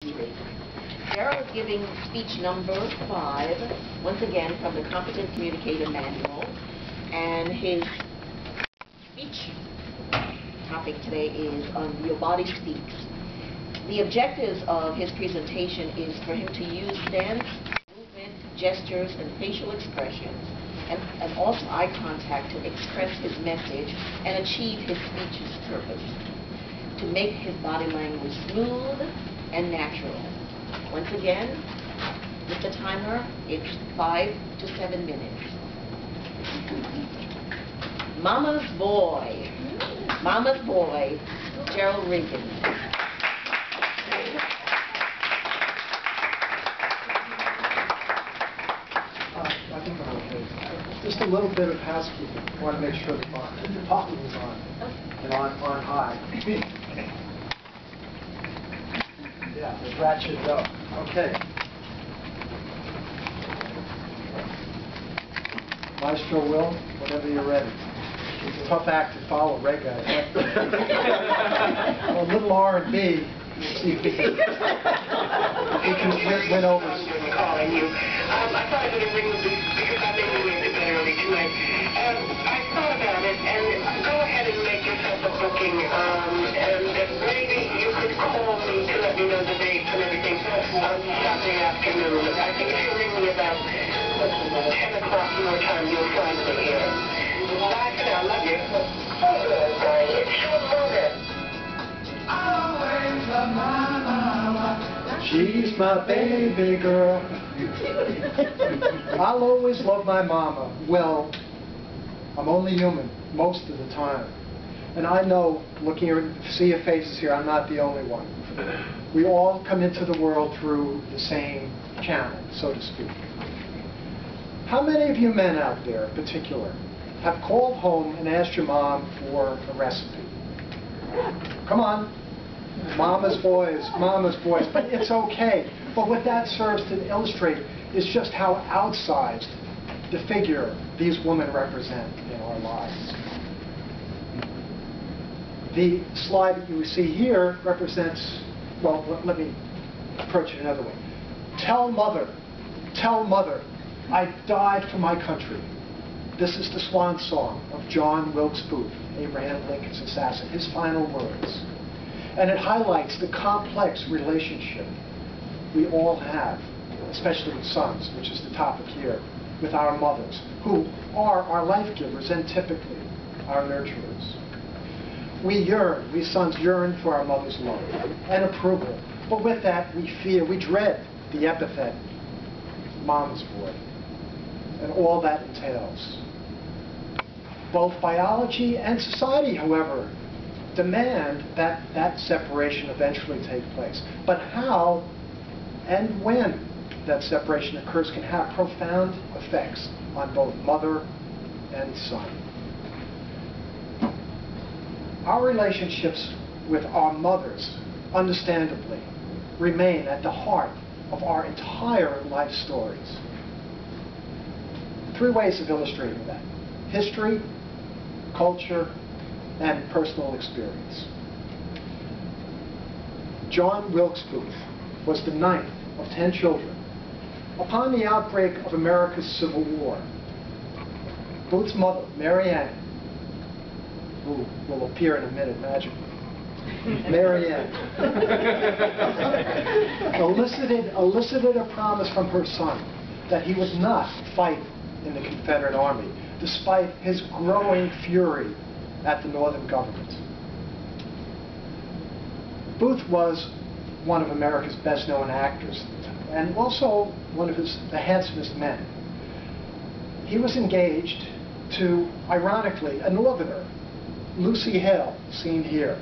Gerry is giving speech number 5, once again from the Communicator Manual, and his speech topic today is on Your Body Speaks. The objectives of his presentation is for him to use dance, movement, gestures, and facial expressions, and also eye contact to express his message and achieve his speech's purpose, to make his body language smooth and natural. Once again, with the timer, it's 5 to 7 minutes. Mama's boy, Regan. I think I'm okay. Just a little bit of housekeeping. I want to make sure the volume is on and on high. Yeah, let's ratchet it up. Okay. Maestro Will, whenever you're ready. It's a tough act to follow, Regan. A little R&B. See if we can win over. Calling you. I thought I would ring you because I've been doing it early tonight. I thought about it, and go ahead and make yourself a booking. And maybe you could call me to let me know the dates and everything on Sunday afternoon. I think if you ring me about 10 o'clock your time, you'll find me here. Bye for now. Love you. Oh, good, darling. It's your mother. She's my baby girl. I'll always love my mama. Well, I'm only human most of the time. And I know, looking at sea of faces here, I'm not the only one. We all come into the world through the same channel, so to speak. How many of you men out there in particular have called home and asked your mom for a recipe? Come on. Mama's boys, but it's okay. But what that serves to illustrate is just how outsized the figure these women represent in our lives. The slide that you see here represents, well, let me approach it another way. Tell mother, I died for my country. This is the swan song of John Wilkes Booth, Abraham Lincoln's assassin, his final words. And it highlights the complex relationship we all have, especially with sons, which is the topic here, with our mothers, who are our life givers and typically our nurturers. We sons yearn for our mother's love and approval, but with that we dread the epithet mama's boy and all that entails. Both biology and society, however, demand that that separation eventually take place. But how and when that separation occurs can have profound effects on both mother and son. Our relationships with our mothers, understandably, remain at the heart of our entire life stories. 3 ways of illustrating that: history, culture, and personal experience. John Wilkes Booth was the 9th of 10 children. Upon the outbreak of America's Civil War, Booth's mother, Mary Ann, who will appear in a minute magically, Mary Ann, elicited a promise from her son that he would not fight in the Confederate Army, despite his growing fury at the Northern government. Booth was one of America's best-known actors and also one of the handsomest men. He was engaged to, ironically, a Northerner, Lucy Hale, seen here,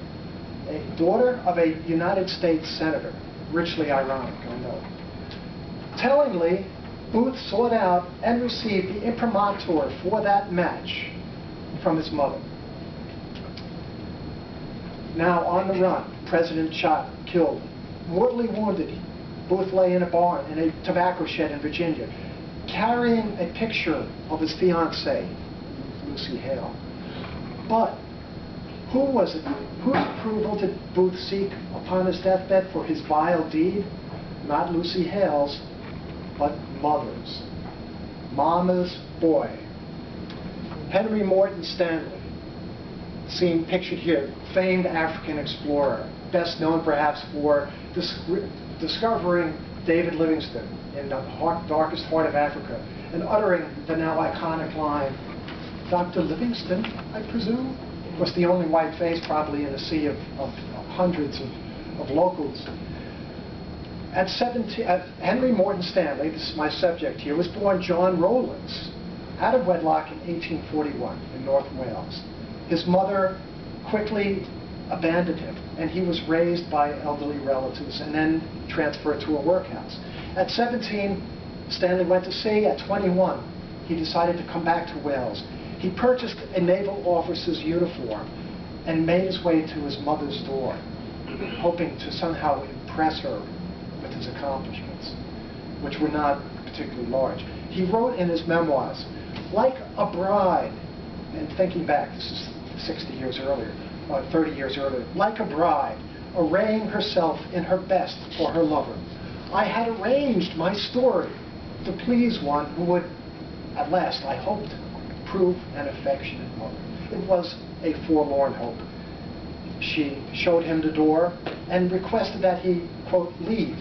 a daughter of a United States Senator. Richly ironic, I know. Tellingly, Booth sought out and received the imprimatur for that match from his mother. Now on the run, President shot, killed, mortally wounded, Booth lay in a barn in a tobacco shed in Virginia, carrying a picture of his fiancée, Lucy Hale. But Whose approval did Booth seek upon his deathbed for his vile deed? Not Lucy Hale's, but Mother's. Mama's boy. Henry Morton Stanley, seen pictured here, famed African explorer, best known perhaps for discovering David Livingstone in the darkest heart of Africa and uttering the now iconic line, "Dr. Livingstone, I presume?" Was the only white face probably in a sea of hundreds of locals. At 17, Henry Morton Stanley, this is my subject here, was born John Rowlands, out of wedlock in 1841 in North Wales. His mother quickly abandoned him, and he was raised by elderly relatives and then transferred to a workhouse. At 17, Stanley went to sea. At 21, he decided to come back to Wales. He purchased a naval officer's uniform and made his way to his mother's door, hoping to somehow impress her with his accomplishments, which were not particularly large. He wrote in his memoirs, like a bride, and thinking back, this is 60 years earlier, 30 years earlier, like a bride, arraying herself in her best for her lover. I had arranged my story to please one who would, at last, I hoped, prove an affectionate mother. It was a forlorn hope. She showed him the door and requested that he, quote, leave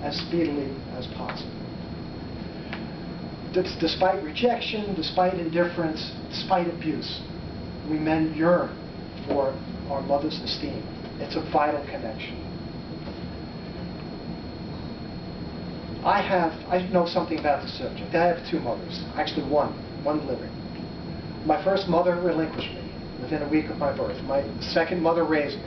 as speedily as possible. Despite rejection, despite indifference, despite abuse, we men yearn for our mother's esteem. It's a vital connection. I know something about the subject. I have two mothers, actually one living. My first mother relinquished me within a week of my birth. My second mother raised me.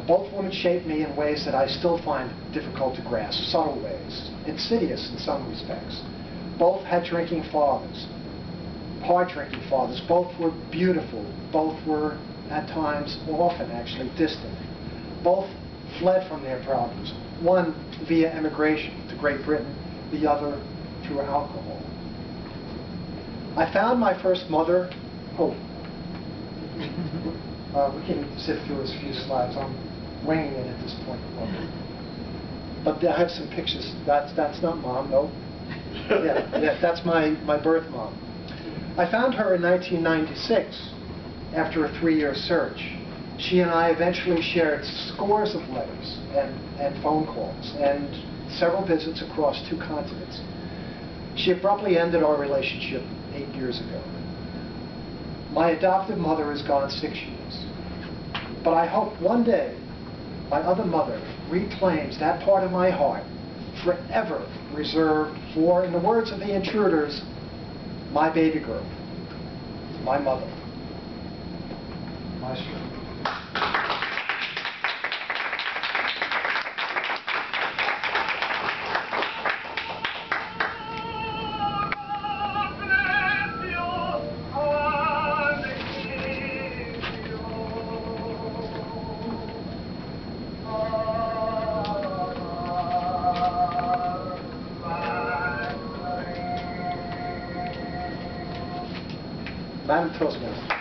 Both women shaped me in ways that I still find difficult to grasp, subtle ways, insidious in some respects. Both had drinking fathers, hard drinking fathers. Both were beautiful. Both were, at times, often actually, distant. Both fled from their problems. One via emigration to Great Britain, the other through alcohol. I found my first mother. We can sit through a few slides. I'm winging it at this point. But I have some pictures. That's not Mom, no. Yeah, that's my birth mom. I found her in 1996 after a 3-year search. She and I eventually shared scores of letters and phone calls and several visits across 2 continents. She abruptly ended our relationship 8 years ago. My adoptive mother is gone 6 years. But I hope one day my other mother reclaims that part of my heart forever reserved for, in the words of the Intruders, my baby girl, my mother. My story. MINY Toastmasters.